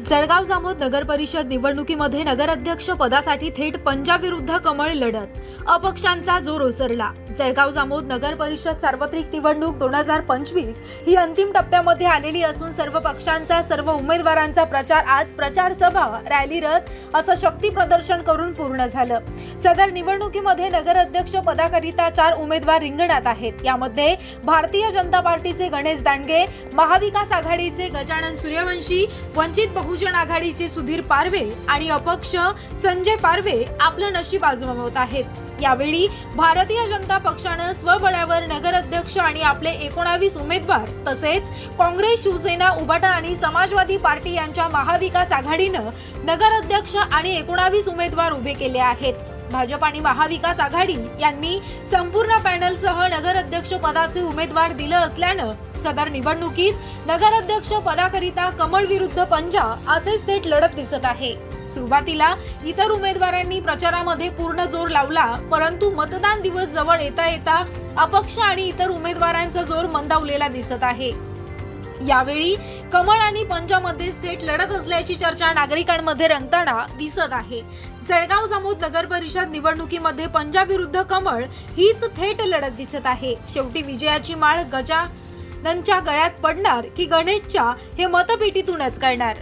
जळगाव जामोद नगर परिषद निवडणुकीमध्ये नगराध्यक्ष पदासाठी थेट पंजाब विरुद्ध कमळ लढत, अपक्षांचा जोर ओसरला। जळगाव जामोद नगर परिषद सार्वत्रिक निवडणूक 2025 ही अंतिम टप्प्यामध्ये आलेली असून सर्व पक्षांचा, सर्व उमेदवारांचा प्रचार आज प्रचार सभा, रॅली रथ असं शक्ती प्रदर्शन करून पूर्ण झालं। सदर निवडणुकीमध्ये नगराध्यक्ष पदाकरिता 4 उमेदवार रिंगणात आहेत। यामध्ये भारतीय जनता पार्टीचे गणेश दांडगे, महाविकास आघाडीचे गजानन सूर्यवंशी, वंचित बहुजन आघाडीचे सुधीर पारवे आणि अपक्ष संजय पारवे आपलं नशीब आजमावत आहेत। यावेळी भारतीय जनता पक्षानं स्वबळावर नगराध्यक्ष आणि आपले 19 उमेदवार तसेच काँग्रेस, शिवसेना, उबाटा आणि समाजवादी पार्टी यांच्या महाविकास आघाडीनं नगराध्यक्ष आणि 19 उमेदवार उभे केले आहेत। भाजप आणि महाविकास आघाडी यांनी संपूर्ण पॅनलसह नगराध्यक्ष पदाचे उमेदवार दिलं असल्यानं सदर निवडणुकीत नगराध्यक्ष पदाकरिता कमळ विरुद्ध पंजा असेच थेट लढत दिसत आहे। सुरुवातीला इतर उमेदवारांनी प्रचारामध्ये पूर्ण जोर लावला, परंतु मतदान दिवस जवळ येता येता अपक्ष आणि इतर उमेदवारांचा जोर मंदावलेला दिसत आहे। यावेळी कमळ आणि पंजामध्ये थेट लढत असल्याची चर्चा नागरिकांमध्ये रंगताना दिसत आहे। जळगाव जामोद नगर परिषद निवडणुकीमध्ये पंजाब विरुद्ध कमळ हीच थेट लढत दिसत आहे। शेवटी विजयाची माळ गजाननच्या गळ्यात पडणार की गणेशच्या हे मतपेटीतूनच कळणार।